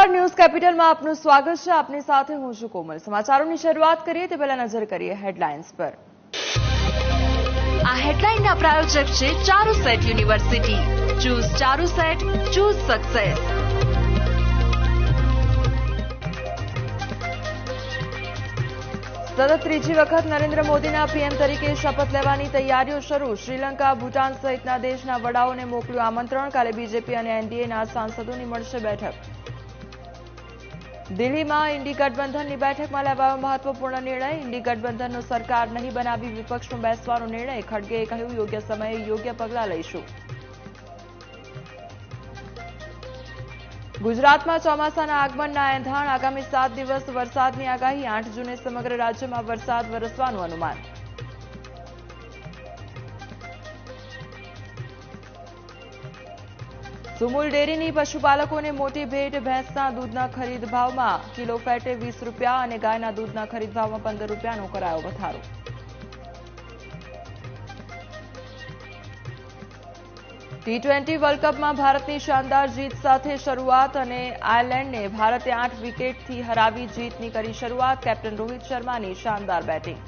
નમસ્કાર, ન્યૂઝ કેપિટલમાં આપનું સ્વાગત છે. આપની સાથે હું છું કોમલ. સમાચારોની શરૂઆત કરીએ તે પહેલા નજર કરીએ હેડલાઇન્સ પર. આ હેડલાઇનના પ્રાયોજક છે Charusat university. Choose Charusat, choose success. સતત ત્રીજી વખત નરેન્દ્ર મોદીના પીએમ તરીકે શપથ લેવાની તૈયારીઓ શરૂ. શ્રીલંકા, ભૂટાન સહિતના દેશના વડાઓને મોકલ્યું આમંત્રણ. કાલે બીજેપી અને એનડીએના સાંસદોની મળશે બેઠક. દિલ્હીમાં ઇન્ડી ગઠબંધનની બેઠકમાં લેવાયો મહત્વપૂર્ણ નિર્ણય. ઇન્ડી ગઠબંધનનો સરકાર નહીં બનાવી વિપક્ષનો બેસવાનો નિર્ણય. ખડગેએ કહ્યું, યોગ્ય સમયે યોગ્ય પગલાં લઈશું. ગુજરાતમાં ચોમાસાના આગમનના એંધાણ. આગામી 7 દિવસ વરસાદની આગાહી. 8 જૂને સમગ્ર રાજ્યમાં વરસાદ વરસવાનું અનુમાન. સુમુલ ડેરીની પશુપાલકોને મોટી ભેટ. ભેંસના દૂધના ખરીદ ભાવમાં કિલો ફેટે 20 રૂપિયા અને ગાયના દૂધના ખરીદ ભાવમાં 15 રૂપિયાનો કરાયો વધારો. T20 વર્લ્ડ કપમાં ભારતની શાનદાર જીત સાથે શરૂઆત અને આયર્લેન્ડને ભારતે 8 વિકેટથી હરાવી જીતની કરી શરૂઆત. કેપ્ટન રોહિત શર્માની શાનદાર બેટિંગ.